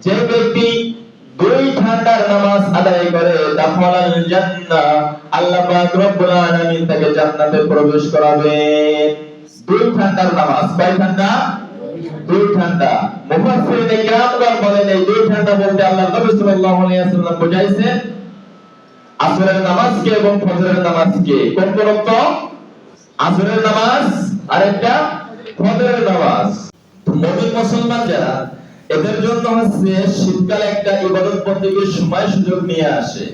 যে ব্যক্তি দুই ঠান্ডার নামাজ আদায় করে দাখালাল জান্নাহ, আল্লাহ পাক রব্বুল আলামিন তাকে জান্নাতে প্রবেশ করাবেন। দুই ঠান্ডার নামাজ, কয় ঠান্ডা? দুই ঠান্ডা। মুফাসসিরিনে কিরামগণ বলেন এই দুই ঠান্ডা বলতে আল্লাহ নবী সাল্লাল্লাহু আলাইহি ওয়াসাল্লাম বুঝাইছেন আসরের নামাজকে এবং ফজরের নামাজকে। কোন কোন রক্ত? আসরের নামাজ আর একটা ফজরের নামাজ। তো মুমিন মুসলমান যারা, এদের জন্য হচ্ছে শীতকালে একটা ইবাদত বন্দেগীর সময় সুযোগ নিয়ে আসে।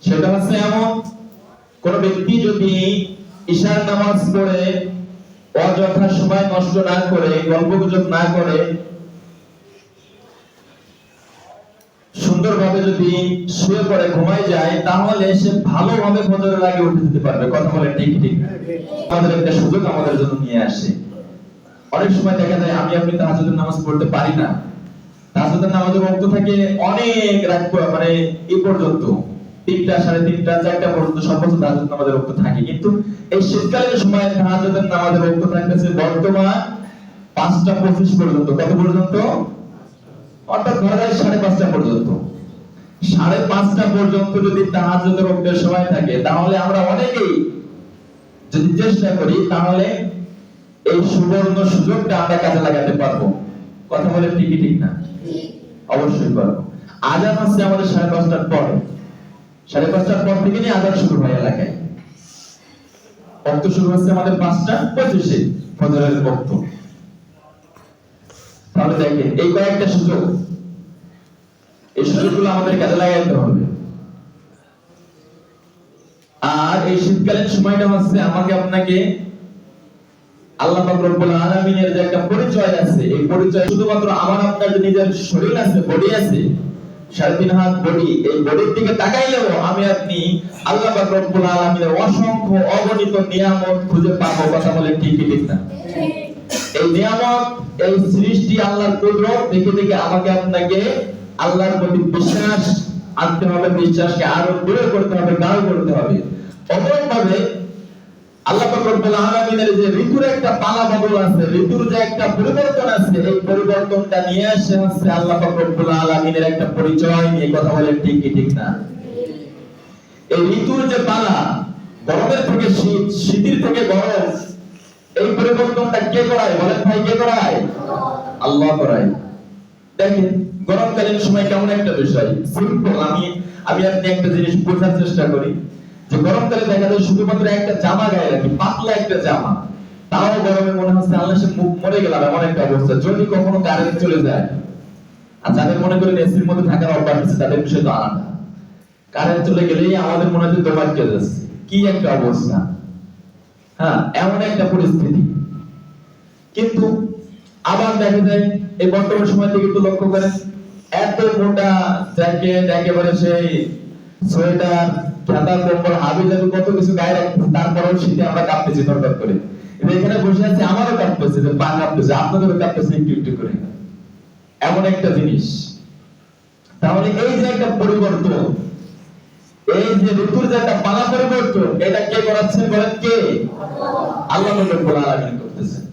সেটা হচ্ছে এমন, কোন ব্যক্তি যদি ঈশার নামাজ পড়ে অযথা সময় নষ্ট না করে, গল্পগুজব না করে, সুন্দরভাবে যদি শুয়ে পড়ে ঘুমায় যায়, তাহলে সে ভালোভাবে ফজরের আগে উঠে যেতে পারবে। কথা বলে ঠিক ঠিক? আমাদের একটা সুযোগ আমাদের জন্য নিয়ে আসে। অনেক সময় দেখা যায় আমি আপনি তাহাজ্জুদের নামাজ পড়তে পারি না। তাহাজ্জুদের নামাজের ওয়াক্ত থাকে অনেক রাত, মানে এই পর্যন্ত 3টা, 3:30, 4টা পর্যন্ত সর্বোচ্চ তাহাজ্জুদ নামাজের ওয়াক্ত থাকে। কিন্তু এই শীতকালীন সময়ে তাহাজ্জুদের নামাজের ওয়াক্ত থাকতেছে বর্তমান 5:25 পর্যন্ত। কত পর্যন্ত? অর্থাৎ ধরা যায় 5:30 পর্যন্ত। 5:30 পর্যন্ত যদি তাহাজ্জুদের ওয়াক্তের সময় থাকে, তাহলে আমরা অনেকেই যদি চেষ্টা করি, তাহলে এই সুবর্ণ সুযোগটা আমরা কাজে লাগাতে পারবো। কথা বলে ঠিকই ঠিক না? অবশ্যই পারবো। আযান হচ্ছে আমাদের 5:30টার পরে। 5:30টার পর থেকে নিয়ে আযান শুরু হয় এলাকায়। ওয়াক্ত শুরু হচ্ছে আমাদের 5:25-এ ফজরের ওয়াক্ত। তাহলে দেখেন এই কয়েকটা সুযোগ, এই সুযোগগুলো আমাদের কাজে লাগাতে হবে। আর এই শীতকালীন সময়টা হচ্ছে আমাকে আপনাকে আল্লাহ পাক রব্বুল আলামিনের যে একটা পরিচয় আছে, এই পরিচয় শুধুমাত্র আমার আপনার যে নিজের শরীর আছে, বডি আছে, 3.5 হাত বডি, এই বডির দিকে তাকাইলেও আমি আপনি আল্লাহ পাক রব্বুল আলামিনের অসংখ্য অগণিত নিয়ামত খুঁজে পাবো। কথা বলে ঠিক ঠিক না? এই নিয়ামত, এই সৃষ্টি, আল্লাহর কুদরত দেখে দেখে আমাকে আপনাকে আল্লাহর প্রতি বিশ্বাস আনতে হবে, বিশ্বাসকে আরো দৃঢ় করতে হবে, গাঢ় করতে হবে। অপরভাবে আল্লাহ পাক রব্বুল আলামিনের যে ঋতুর একটা পালা বদল আছে, ঋতুর যে একটা পরিবর্তন আছে, এই পরিবর্তনটা নিয়ে আসে হচ্ছে আল্লাহ পাক রব্বুল আলামিনের একটা পরিচয় নিয়ে। কথা বলেন ঠিক কি ঠিক না? এই ঋতুর যে পালা, গরমের থেকে শীত, শীতের থেকে গরম, এই পরিবর্তনটা কে করায়? বলেন ভাই, কে করায়? আল্লাহ করায়। দেখেন গরমকালীন সময় কেমন একটা বিষয়, সিম্পল। আমি আপনি একটা জিনিস বোঝার চেষ্টা করি যে গরমকালে দেখা যায় শুধুমাত্র একটা জামা গায়ে রাখি, পাতলা একটা জামা, তাও গরমে মনে হচ্ছে আল্লাহ সে মরে গেলাম এমন একটা অবস্থা। যদি কখনো কারেন্ট চলে যায়, আর যাদের মনে করেন এসির মধ্যে থাকার অভ্যাস আছে, তাদের বিষয় তো আলাদা। কারেন্ট চলে গেলেই আমাদের মনে হয় দোমার কে যাচ্ছে, কি একটা অবস্থা। হ্যাঁ, এমন একটা পরিস্থিতি। কিন্তু আবার দেখা যায় এই বর্তমান সময় থেকে একটু লক্ষ্য করেন, এত মোটা জ্যাকেট, একেবারে সেই সোয়েটার, ছাতা, কম্বল, হাবিজাবি কত কিছু গায়ে রাখতেছি, তারপরেও শীতে আমরা কাঁপতেছি থরথর করে। এখানে বসে আছে, আমারও কাঁপতেছে, পা কাঁপতেছে, আপনাদেরও কাঁপতেছে একটু একটু করে। এমন একটা জিনিস। তাহলে এই যে একটা পরিবর্তন, এই যে ঋতুর যে একটা পালা পরিবর্তন, এটা কে করাচ্ছেন বলেন? কে? আল্লাহ রাব্বুল আলামিন করতেছেন।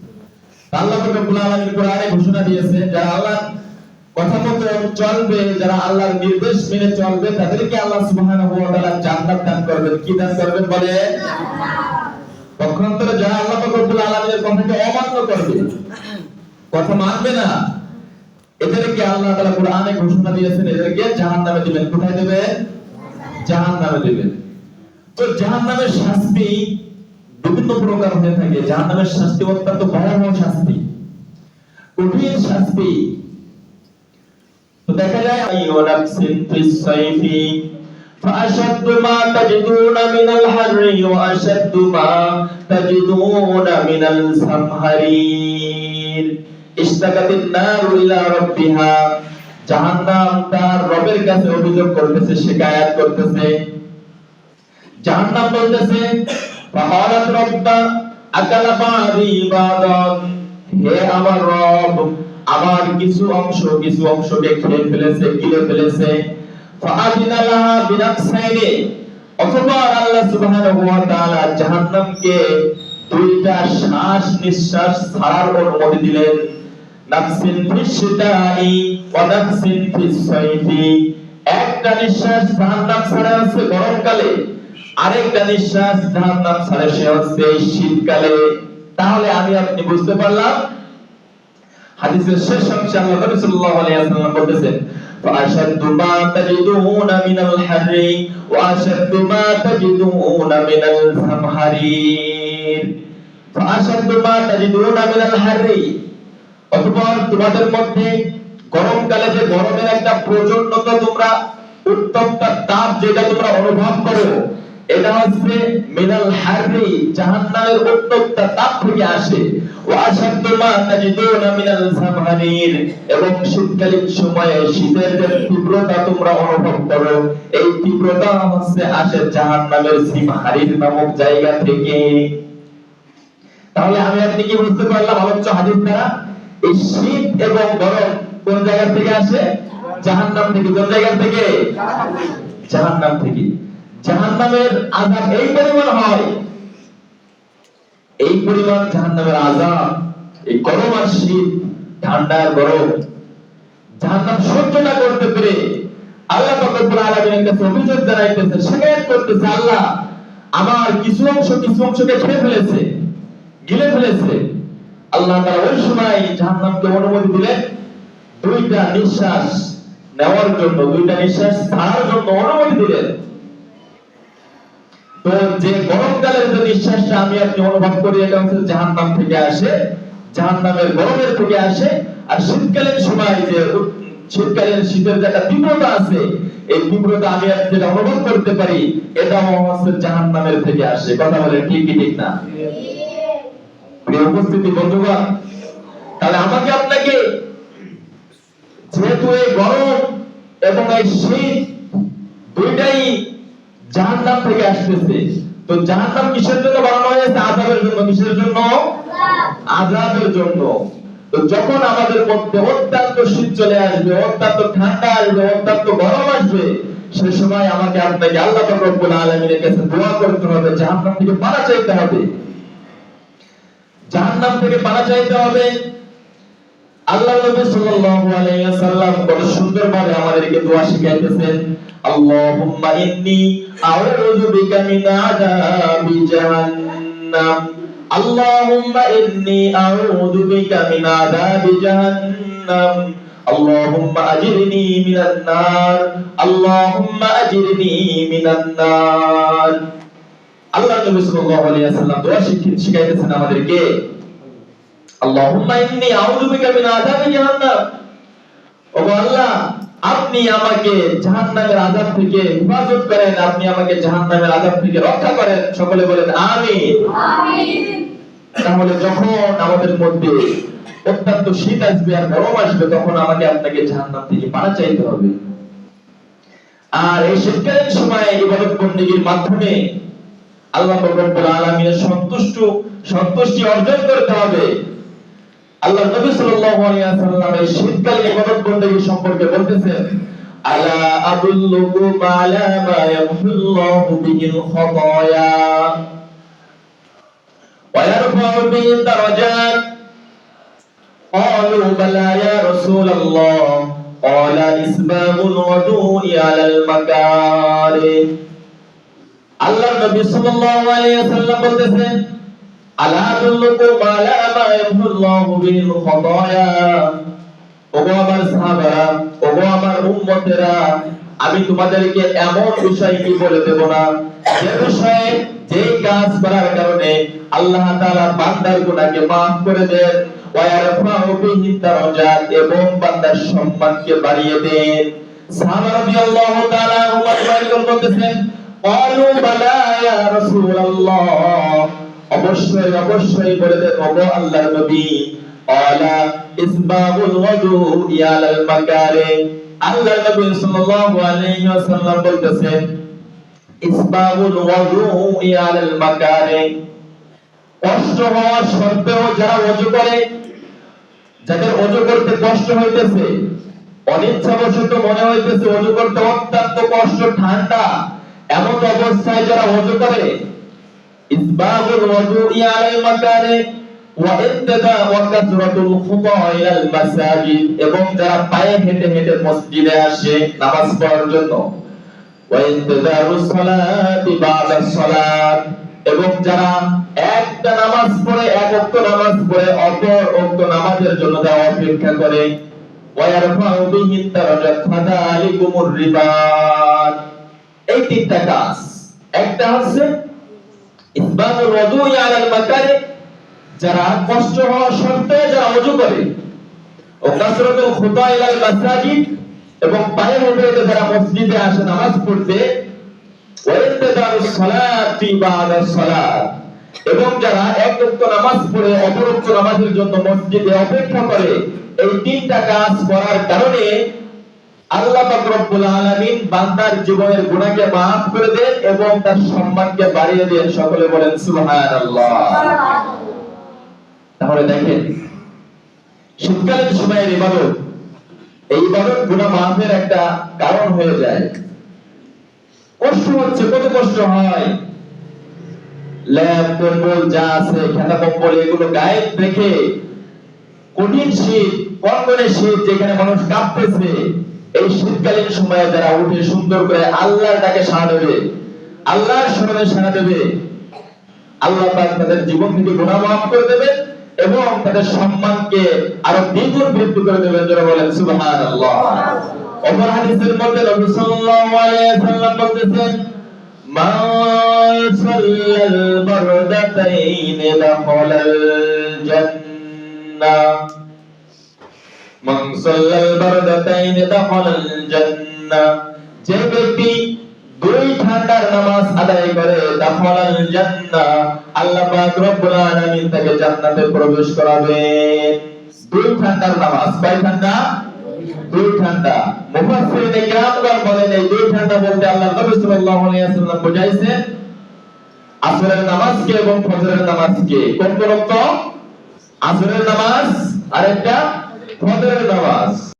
আল্লাহ রাব্বুল আলামিন কোরআনে ঘোষণা দিয়েছেন, যারা আল্লাহর কথা মতো চলবে, যারা আল্লাহর নির্দেশ মেনে চলবে, তাদেরকে আল্লাহ সুবহানাহু ওয়া তাআলা জান্নাত দান করবেন। কি দান করবেন বলে? জান্নাত। পক্ষান্তরে যারা আল্লাহ রাব্বুল আলামিনের কথাকে অমান্য করবে, কথা মানবে না, এদেরকে আল্লাহ তাআলা কোরআনে ঘোষণা দিয়েছেন, এদেরকে জাহান্নামে দিবেন। কোথায় দিবেন? জাহান্নামে দিবেন। তো জাহান্নামের শাস্তি বিভিন্ন প্রকার হয়ে থাকে। জাহান্নামের শাস্তি অত্যন্ত ভয়াবহ শাস্তি, কঠিন শাস্তি। তো দেখা যায় আইওয়ানাফসিন ফিস সাইফি ফাআশাদ্দু মা তাজিদুনা মিনাল হাররি ওয়া আশাদ্দু মা তাজিদুনা মিনাল সামহারির। ইশতাকাতিন নারু ইলা রাব্বিহা, জাহান্নাম তার রবের কাছে অভিযোগ করতেছে, শিকায়াত করতেছে। জাহান্নাম বলতেছে, ফাকালাত রাব্বা আকালা বাদি বাদান, হে আমার রব, আমার কিছু অংশকে খেয়ে ফেলেছে, গিলে ফেলেছে। ফাআদিনা লাহা বিনাকসাইনি, অথবা আল্লাহ সুবহানাহু ওয়া তাআলা জাহান্নামকে দুইটা শ্বাস নিঃশ্বাস ছাড়ার অনুমতি দিলেন, নাফসিন ফিশ শিতাই ওয়া নাফসিন ফিস সাইফি। একটা নিঃশ্বাস জাহান্নাম ছাড়া আছে গরমকালে, আরেকটা নিঃশ্বাস জাহান্নাম ছাড়া সে হচ্ছে শীতকালে। তাহলে আমি আপনি বুঝতে পারলাম হাদিসের শেষ অংশে আল্লাহ নবী সাল্লাল্লাহু আলাইহি ওয়াসাল্লাম বলতেছেন, ফাআশাদ্দু মা তাজিদুনা মিনাল হাররি ওয়া আশাদ্দু মা তাজিদুনা মিনাল জামহারির। ফাআশাদ্দু মা তাজিদুনা মিনাল হাররি, অতঃপর তোমাদের মধ্যে গরমকালে যে গরমের একটা প্রচন্ডতা, তোমরা উত্তপ্ত তাপ যেটা তোমরা অনুভব করো, এটা হচ্ছে মিনাল হাররি, জাহান্নামের উত্তপ্ত তাপ থেকে আসে। ওয়া আশাদ্দু মা তাজিদুনা মিনাল জামহারির, এবং শীতকালীন সময়ে শীতের যে তীব্রতা তোমরা অনুভব করো, এই তীব্রতা হচ্ছে আসে জাহান্নামের জামহারির নামক জায়গা থেকে। তাহলে আমি আপনি কি বুঝতে পারলাম আলোচ্য হাদিস দ্বারা? এই শীত এবং গরম কোন জায়গা থেকে আসে? জাহান্নাম থেকে। কোন জায়গা থেকে? জাহান্নাম থেকে। জাহান্নামের আযাব এই পরিমাণ হয়, এই পরিমাণ জাহান্নামের আযাব, এই গরম আর শীত, ঠান্ডা আর গরম, জাহান্নাম সহ্য না করতে পেরে আল্লাহ পাক রব্বুল আলামিনের কাছে অভিযোগ জানাইতেছে, শিকায়ত করতেছে, আল্লাহ আমার কিছু অংশকে খেয়ে ফেলেছে, গিলে ফেলেছে। আল্লাহ তাআলা ওই সময় জাহান্নামকে অনুমতি দিলেন দুইটা নিঃশ্বাস নেওয়ার জন্য, দুইটা নিঃশ্বাস ছাড়ার জন্য অনুমতি দিলেন। তো যে গরমকালের যে নিঃশ্বাসটা আমি আপনি অনুভব করি, এটা হচ্ছে জাহান্নাম থেকে আসে, জাহান্নামের গরমের থেকে আসে। আর শীতকালীন সময় যে শীতকালীন শীতের যে একটা তীব্রতা আছে, এই তীব্রতা আমি আপনি যেটা অনুভব করতে পারি, এটাও হচ্ছে জাহান্নামের থেকে আসে। কথা বলেন ঠিক কি ঠিক না? প্রিয় উপস্থিতি বন্ধুগণ, তাহলে আমাকে আপনাকে যেহেতু এই গরম এবং এই শীত দুইটাই জাহান্নাম থেকে আসতেছে, তো জাহান্নাম কিসের জন্য বানানো হয়েছে? আযাবের জন্য। কিসের জন্য? আযাবের জন্য। তো যখন আমাদের মধ্যে অত্যন্ত শীত চলে আসবে, অত্যন্ত ঠান্ডা আসবে, অত্যন্ত গরম আসবে, সে সময় আমাকে আপনাকে আল্লাহ পাক রব্বুল আলামিনের কাছে দোয়া করতে হবে, জাহান্নাম থেকে পানা চাইতে হবে, জাহান্নাম থেকে পানা চাইতে হবে। আল্লাহ নবী সাল্লাল্লাহু আলাইহি ওয়াসাল্লাম কত সুন্দরভাবে আমাদেরকে দোয়া শিখাইতেছেন, আল্লাহুম্মা ইন্নী আউযু বিকা মিন আযাবি জাহান্নাম, আল্লাহুম্মা ইন্নী আউযু বিকা মিন আযাবি জাহান্নাম, আল্লাহুম্মা আজিরনি মিনান নার, আল্লাহুম্মা আজিরনি মিনান নার। আল্লাহ নবী সাল্লাল্লাহু আলাইহি ওয়াসাল্লাম দোয়া শিখাইতেছেন আমাদেরকে, আল্লাহুম্মা ইন্নী আউযু বিকা মিন আযাবি জাহান্নাম, ওগো আল্লাহ আপনি আমাকে জাহান্নামের আযাব থেকে হেফাজত করেন, আপনি আমাকে জাহান্নামের আযাব থেকে রক্ষা করেন। সকলে বলেন আমিন। আমিন। তাহলে যখন আমাদের মধ্যে অত্যন্ত শীত আসবে আর গরম আসবে, তখন আমাকে আপনাকে জাহান্নাম থেকে পানা চাইতে হবে। আর এই শীতকালীন সময়ে ইবাদত বন্দেগীর মাধ্যমে আল্লাহ রব্বুল আলামিনের সন্তুষ্টি অর্জন করতে হবে। আল্লাহ নবী সাল্লাল্লাহু আলাইহি ওয়াসাল্লাম এই শীতকালীন ইবাদত বন্দেগী সম্পর্কে বলতেছেন, আলা আদুল্লুকুম আলা মা ইয়ামহুল্লাহু বিহিল খাতায়া ওয়া ইয়ারফা'ু বিহি দারাজাত। ক্বালু বালা ইয়া রাসূলাল্লাহ, ক্বালা ইসবাগুল ওয়াদু'i আলাল মাকারিহ। আল্লাহ নবী সাল্লাল্লাহু আলাইহি ওয়াসাল্লাম বলতেছেন, আলা আদুল্লুকুম আলা মা ইয়ামহুল্লাহু বিহিল খাতায়া, ওগো আমার সাহাবারা, ওগো আমার উম্মতেরা, আমি তোমাদেরকে এমন বিষয় কি বলে দেব না যে বিষয়ে, যে কাজ করার কারণে আল্লাহ তাআলা বান্দার গুনাহকে maaf করে দেন, ওয়া ইয়ারফা'ু বিহি দারাজাত, এবং বান্দার সম্মানকে বাড়িয়ে দেন। সাহাবা রাদিয়াল্লাহু তাআলা আনহুম বলতেছেন, ক্বালু বালা ইয়া রাসূলুল্লাহ, অবশ্যই বলে দেন ওগো আল্লাহর নবী। ক্বালা ইসবাগুল ওয়াদু'i আলাল মাকারিহ। আল্লাহর নবী সাল্লাল্লাহু আলাইহি ওয়াসাল্লাম বলতেছেন, ইসবাগুল ওয়াদু'i আলাল মাকারিহ, কষ্ট হওয়া সত্ত্বেও যারা ওযু করে, যাদের ওযু করতে কষ্ট হইতেছে, অনিচ্ছাবশত মনে হইতেছে ওযু করতে অত্যন্ত কষ্ট, ঠান্ডা, এমন অবস্থায় যারা ওযু করে, ইসবাগুল ওযুই আলাল মাকানে ওয়া ইত্তিদা ওয়া কাসরাতুল খুতা ইলাল মাসাজিদ, এবং যারা পায়ে হেঁটে হেঁটে মসজিদে আসে নামাজ পড়ার জন্য, ওয়া ইন্তিজারুস সালাতি বা'দাস সালাত, এবং যারা একটা নামাজ পড়ে, এক ওয়াক্ত নামাজ পড়ে অপর ওয়াক্ত নামাজের জন্য তারা অপেক্ষা করে, ওয়া ইয়ারফাউ বিহি দারাজাত ফাযালিকুমুর রিবাত। এই তিনটা কাজ, একটা হচ্ছে ইসবাগুল ওযুই আলাল মাকানে, যারা কষ্ট হওয়া সত্ত্বেও যারা ওযু করে, ও কাসরাতুল খুতা ইলাল মাসাজিদ, এবং পায়ে হেঁটে হেঁটে যারা মসজিদে আসে নামাজ পড়তে, ওয়া ইন্তিজারুস সালাতি বা'দাস সালাত, এবং যারা এক ওয়াক্ত নামাজ পড়ে অপর ওয়াক্ত নামাজের জন্য মসজিদে অপেক্ষা করে। এই তিনটা কাজ করার কারণে আল্লাহ পাক রব্বুল আলামিন বান্দার জীবনের গুনাহকে maaf করে দেন এবং তার সম্মানকে বাড়িয়ে দেন। সকলে বলেন সুবহানাল্লাহ। তাহলে দেখেন, শীতকালীন সময়ের ইবাদত, এই ইবাদত গুনাহ মাফের একটা কারণ হয়ে যায়। কষ্ট হচ্ছে, কত কষ্ট হয়, ল্যাপ কম্বল যা আছে, খেতা কম্বল, এগুলো গায়ে রেখে কঠিন শীত, কনকনে শীত, যেখানে মানুষ কাঁপতেছে, এই শীতকালীন সময়ে যারা উঠে সুন্দর করে আল্লাহর ডাকে সাড়া দেবে, আল্লাহর স্মরণে সাড়া দেবে, আল্লাহ পাক তাদের জীবন থেকে গুনাহ মাফ করে দেবেন এবং তাদের সম্মানকে আরো দ্বিগুণ বৃদ্ধি করে দেবেন। যারা বলেন সুবহানাল্লাহ। অপর হাদিসের মধ্যে নবী সাল্লাল্লাহু আলাইহি ওয়াসাল্লাম বলতেছেন, মান সাল্লাল বারদাতাইন দাখালাল জান্নাহ, মান সাল্লাল বারদাতাইন দাখালাল জান্নাহ, যে ব্যক্তি দুই ঠান্ডার নামাজ আদায় করে, দাখালাল জান্নাহ, আল্লাহ পাক রব্বুল আলামিন তাকে জান্নাতে প্রবেশ করাবেন। দুই ঠান্ডার নামাজ, কয় ঠান্ডা? দুই ঠান্ডা। মুফাসসিরিনে কিরামগণ বলেন, এই দুই ঠান্ডা বলতে আল্লাহ নবী সাল্লাল্লাহু আলাইহি ওয়াসাল্লাম বুঝাইছেন আসরের নামাজকে এবং ফজরের নামাজকে। কোন কোন ওয়াক্ত? আসরের নামাজ আর একটা ফজরের নামাজ।